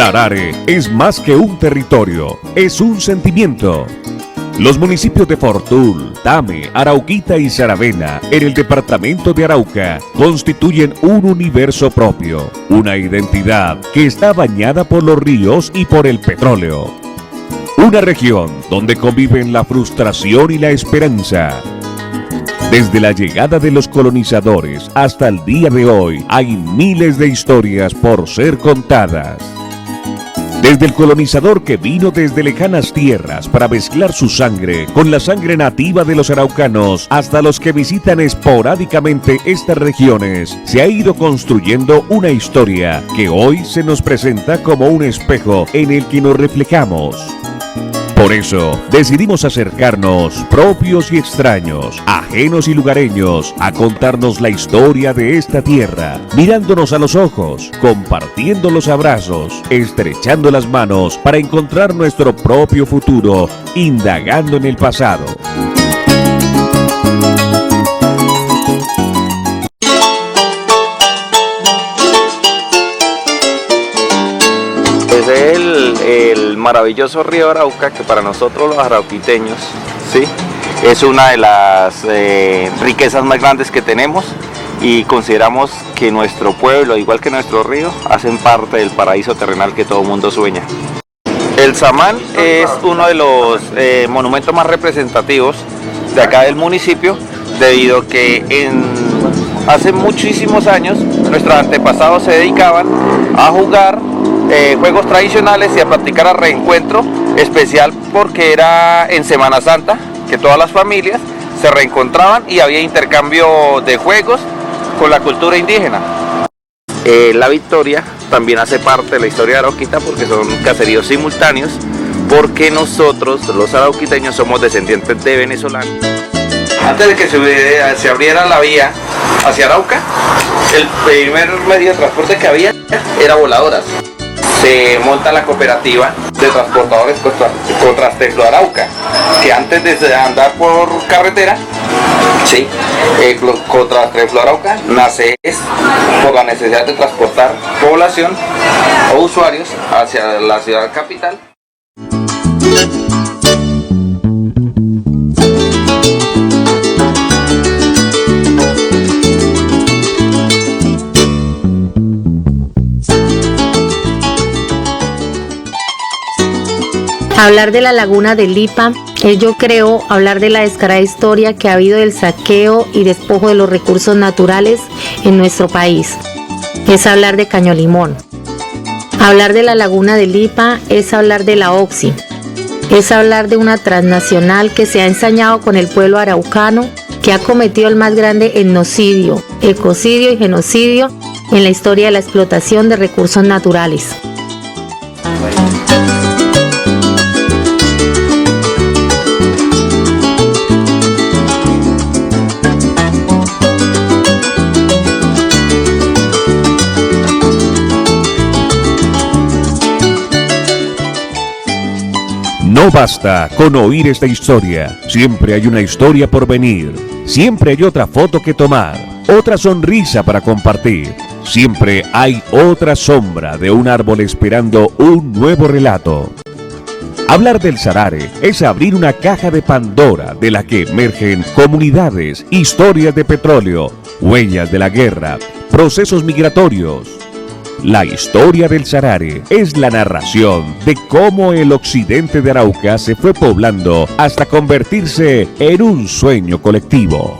Sarare es más que un territorio, es un sentimiento. Los municipios de Fortul, Tame, Arauquita y Saravena, en el departamento de Arauca, constituyen un universo propio, una identidad que está bañada por los ríos y por el petróleo. Una región donde conviven la frustración y la esperanza. Desde la llegada de los colonizadores hasta el día de hoy, hay miles de historias por ser contadas. Desde el colonizador que vino desde lejanas tierras para mezclar su sangre con la sangre nativa de los araucanos, hasta los que visitan esporádicamente estas regiones, se ha ido construyendo una historia que hoy se nos presenta como un espejo en el que nos reflejamos. Por eso, decidimos acercarnos, propios y extraños, ajenos y lugareños, a contarnos la historia de esta tierra, mirándonos a los ojos, compartiendo los abrazos, estrechando las manos para encontrar nuestro propio futuro, indagando en el pasado. Es el maravilloso río Arauca, que para nosotros los arauquiteños, ¿sí?, es una de las riquezas más grandes que tenemos, y consideramos que nuestro pueblo, igual que nuestro río, hacen parte del paraíso terrenal que todo mundo sueña. El Samán es uno de los monumentos más representativos de acá del municipio, debido a que hace muchísimos años nuestros antepasados se dedicaban a jugar juegos tradicionales y a practicar el reencuentro, especial porque era en Semana Santa que todas las familias se reencontraban y había intercambio de juegos con la cultura indígena. La Victoria también hace parte de la historia de Arauquita porque son caseríos simultáneos, porque nosotros los arauquiteños somos descendientes de venezolanos. Antes de que se abriera la vía hacia Arauca, el primer medio de transporte que había era voladoras. Se monta la cooperativa de transportadores con Trasteflo Arauca, que antes de andar por carretera, sí, con Trasteflo Arauca nace por la necesidad de transportar población o usuarios hacia la ciudad capital. Hablar de la laguna de Lipa es, yo creo, hablar de la descarada historia que ha habido del saqueo y despojo de los recursos naturales en nuestro país. Es hablar de Caño Limón. Hablar de la laguna de Lipa es hablar de la Oxy. Es hablar de una transnacional que se ha ensañado con el pueblo araucano, que ha cometido el más grande etnocidio, ecocidio y genocidio en la historia de la explotación de recursos naturales. No basta con oír esta historia, siempre hay una historia por venir, siempre hay otra foto que tomar, otra sonrisa para compartir, siempre hay otra sombra de un árbol esperando un nuevo relato. Hablar del Sarare es abrir una caja de Pandora de la que emergen comunidades, historias de petróleo, huellas de la guerra, procesos migratorios. La historia del Sarare es la narración de cómo el occidente de Arauca se fue poblando hasta convertirse en un sueño colectivo.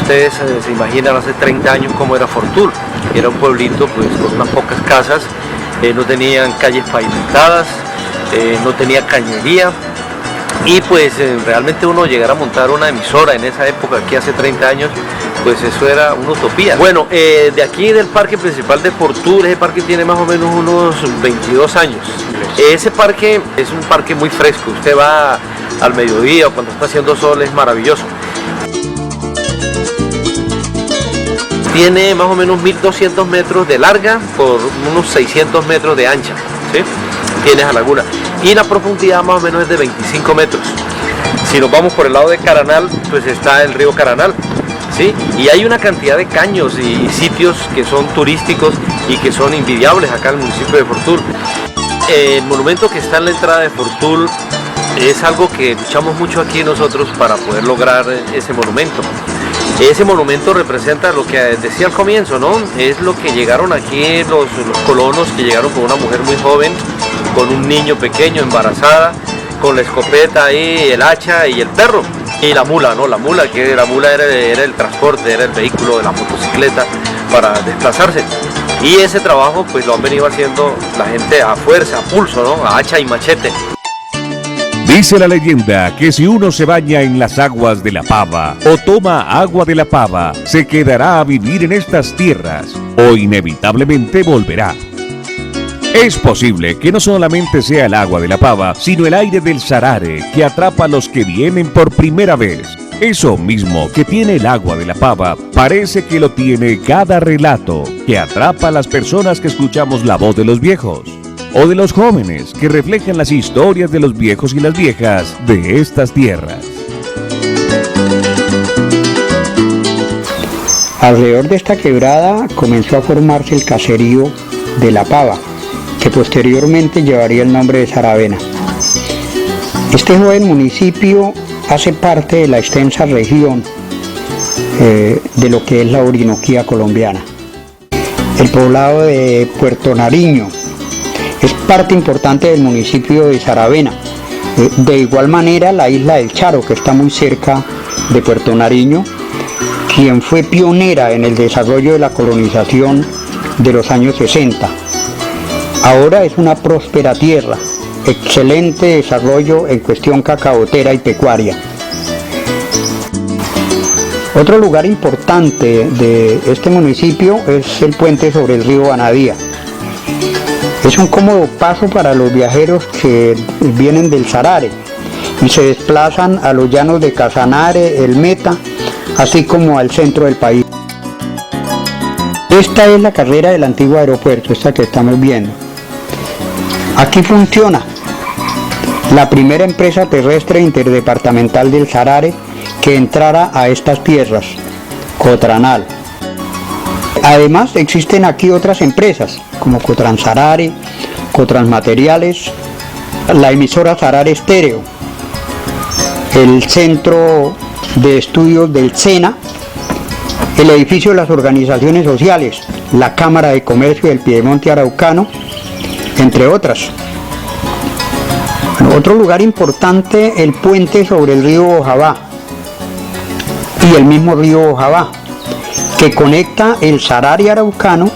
Ustedes se imaginan hace 30 años cómo era Fortul. Era un pueblito pues con unas pocas casas, no tenían calles pavimentadas, no tenía cañería. Y pues realmente uno llegar a montar una emisora en esa época, aquí hace 30 años, pues eso era una utopía. Bueno, de aquí del parque principal de Fortul, ese parque tiene más o menos unos 22 años. Ese parque es un parque muy fresco, usted va al mediodía o cuando está haciendo sol, es maravilloso. Tiene más o menos 1200 metros de larga por unos 600 metros de ancha, ¿sí? Tiene esa laguna. Y la profundidad más o menos es de 25 metros. Si nos vamos por el lado de Caranal, pues está el río Caranal, ¿sí? Y hay una cantidad de caños y sitios que son turísticos y que son invidiables acá en el municipio de Fortul. El monumento que está en la entrada de Fortul es algo que luchamos mucho aquí nosotros para poder lograr ese monumento. Ese monumento representa lo que decía al comienzo, ¿no? Es lo que llegaron aquí los colonos, que llegaron con una mujer muy joven, con un niño pequeño, embarazada, con la escopeta ahí, el hacha y el perro. Y la mula, ¿no? La mula era el transporte, era el vehículo de la motocicleta para desplazarse. Y ese trabajo pues lo han venido haciendo la gente a fuerza, a pulso, ¿no? A hacha y machete. Dice la leyenda que si uno se baña en las aguas de la Pava o toma agua de la Pava, se quedará a vivir en estas tierras o inevitablemente volverá. Es posible que no solamente sea el agua de la Pava, sino el aire del Sarare que atrapa a los que vienen por primera vez. Eso mismo que tiene el agua de la Pava, parece que lo tiene cada relato que atrapa a las personas que escuchamos la voz de los viejos, o de los jóvenes que reflejan las historias de los viejos y las viejas de estas tierras. Alrededor de esta quebrada comenzó a formarse el caserío de La Pava, que posteriormente llevaría el nombre de Saravena. Este joven municipio hace parte de la extensa región de lo que es la Orinoquía colombiana. El poblado de Puerto Nariño es parte importante del municipio de Saravena. De igual manera, la isla del Charo, que está muy cerca de Puerto Nariño, quien fue pionera en el desarrollo de la colonización de los años 60. Ahora es una próspera tierra, excelente desarrollo en cuestión cacaotera y pecuaria. Otro lugar importante de este municipio es el puente sobre el río Banadía. Es un cómodo paso para los viajeros que vienen del Sarare y se desplazan a los llanos de Casanare, el Meta, así como al centro del país. Esta es la carrera del antiguo aeropuerto, esta que estamos viendo. Aquí funciona la primera empresa terrestre interdepartamental del Sarare que entrara a estas tierras, Cotranal. Además existen aquí otras empresas como Cotransarare, Cotransmateriales, la emisora Sarare Estéreo, el Centro de Estudios del SENA, el edificio de las organizaciones sociales, la Cámara de Comercio del Piedemonte Araucano, entre otras. Bueno, otro lugar importante, el puente sobre el río Ojabá y el mismo río Ojabá, que conecta el Sarare araucano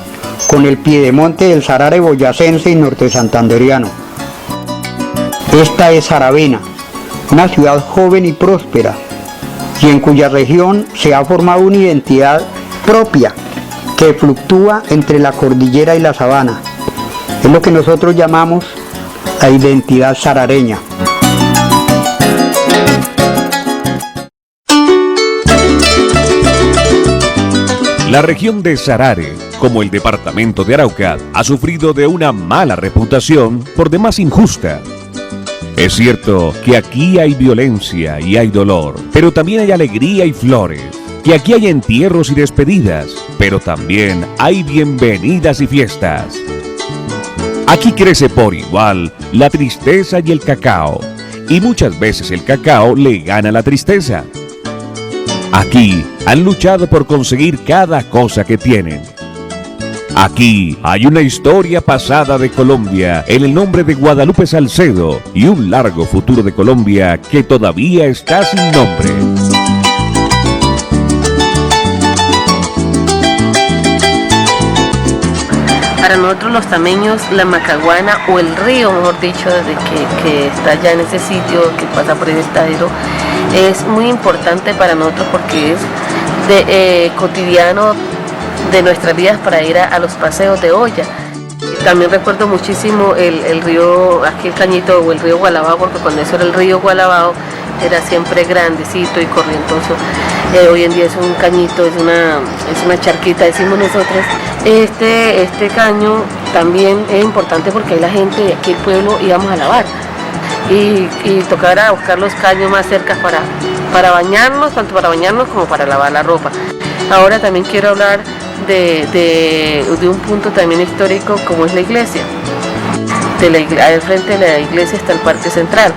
con el piedemonte del Sarare boyacense y norte santanderiano. Esta es Saravena, una ciudad joven y próspera, y en cuya región se ha formado una identidad propia que fluctúa entre la cordillera y la sabana. Es lo que nosotros llamamos la identidad sarareña. La región de Sarare, como el departamento de Arauca, ha sufrido de una mala reputación por demás injusta. Es cierto que aquí hay violencia y hay dolor, pero también hay alegría y flores. Que aquí hay entierros y despedidas, pero también hay bienvenidas y fiestas. Aquí crece por igual la tristeza y el cacao, y muchas veces el cacao le gana la tristeza. Aquí han luchado por conseguir cada cosa que tienen. Aquí hay una historia pasada de Colombia en el nombre de Guadalupe Salcedo y un largo futuro de Colombia que todavía está sin nombre. Para nosotros los tameños, la Macaguana o el río, mejor dicho, desde que está allá en ese sitio, que pasa por el estadero, es muy importante para nosotros porque es cotidiano de nuestras vidas para ir a los paseos de olla. También recuerdo muchísimo el río, aquí el Cañito o el río Gualabao, porque cuando eso era el río Gualabao era siempre grandecito y corrientoso. Hoy en día es un cañito, es una charquita, decimos nosotros. Este caño también es importante porque ahí la gente de aquí el pueblo íbamos a lavar. y tocaba buscar los caños más cerca para bañarnos, tanto para bañarnos como para lavar la ropa. Ahora también quiero hablar de un punto también histórico como es la iglesia. Al frente de la iglesia está el Parque Central.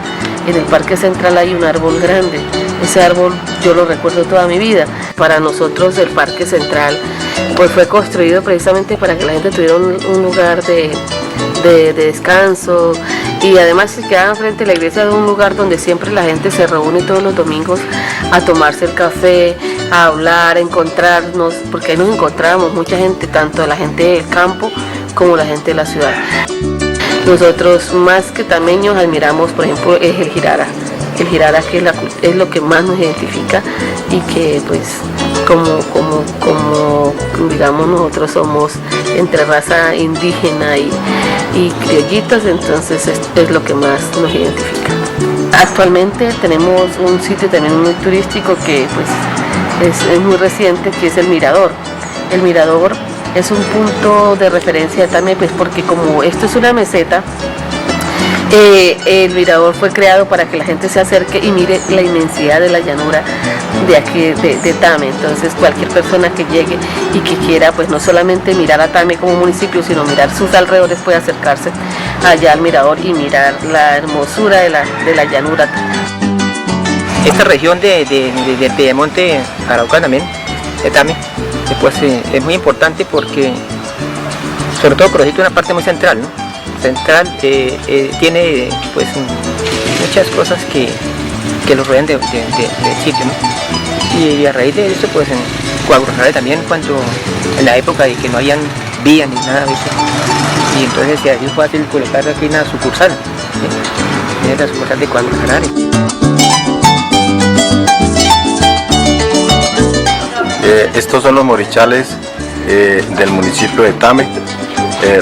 En el Parque Central hay un árbol grande. Ese árbol yo lo recuerdo toda mi vida. Para nosotros el Parque Central pues fue construido precisamente para que la gente tuviera un lugar de descanso, y además se quedaba frente a la iglesia de un lugar donde siempre la gente se reúne todos los domingos a tomarse el café, a hablar, a encontrarnos, porque ahí nos encontrábamos mucha gente, tanto la gente del campo como la gente de la ciudad. Nosotros más que tameños admiramos, por ejemplo, es el Jirara. El Jirara que es lo que más nos identifica, y que pues como digamos nosotros somos entre raza indígena y criollitos, entonces es lo que más nos identifica. Actualmente tenemos un sitio también muy turístico que pues es muy reciente, que es el Mirador. El Mirador es un punto de referencia también, pues porque como esto es una meseta, el mirador fue creado para que la gente se acerque y mire la inmensidad de la llanura de aquí de Tame. Entonces cualquier persona que llegue y que quiera pues no solamente mirar a Tame como municipio, sino mirar sus alrededores, puede acercarse allá al mirador y mirar la hermosura de la llanura. Esta región de Piedemonte, Arauca también, de Tame, pues, es muy importante porque sobre todo Corozito es una parte muy central, ¿no? Tiene pues muchas cosas que lo rodean del sitio, ¿no? Y a raíz de eso, pues en Coagurrare también, en la época de que no habían vías ni nada de eso, y entonces se hizo fácil colocar aquí una sucursal, ¿sí? Es la sucursal de Coagurrare. Estos son los morichales del municipio de Tame,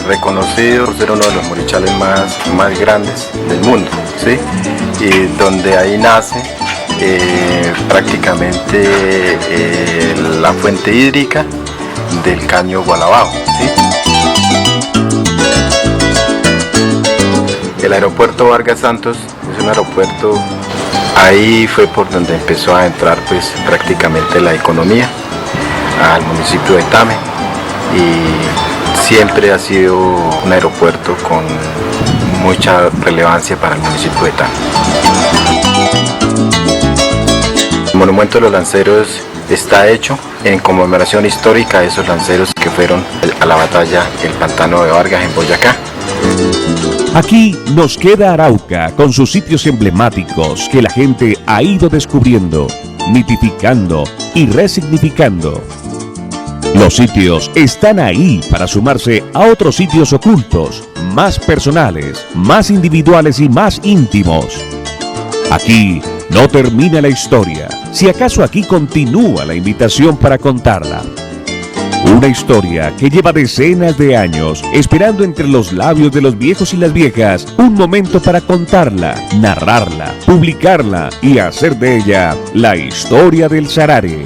reconocido por ser uno de los morichales más grandes del mundo, ¿sí? Y donde ahí nace prácticamente la fuente hídrica del caño Gualabao, ¿sí? El aeropuerto Vargas Santos es un aeropuerto, ahí fue por donde empezó a entrar pues prácticamente la economía al municipio de Tame, y siempre ha sido un aeropuerto con mucha relevancia para el municipio de Tame. El monumento de los lanceros está hecho en conmemoración histórica de esos lanceros que fueron a la batalla del Pantano de Vargas en Boyacá. Aquí nos queda Arauca con sus sitios emblemáticos que la gente ha ido descubriendo, mitificando y resignificando. Los sitios están ahí para sumarse a otros sitios ocultos, más personales, más individuales y más íntimos. Aquí no termina la historia, si acaso aquí continúa la invitación para contarla. Una historia que lleva decenas de años esperando entre los labios de los viejos y las viejas un momento para contarla, narrarla, publicarla y hacer de ella la historia del Sarare.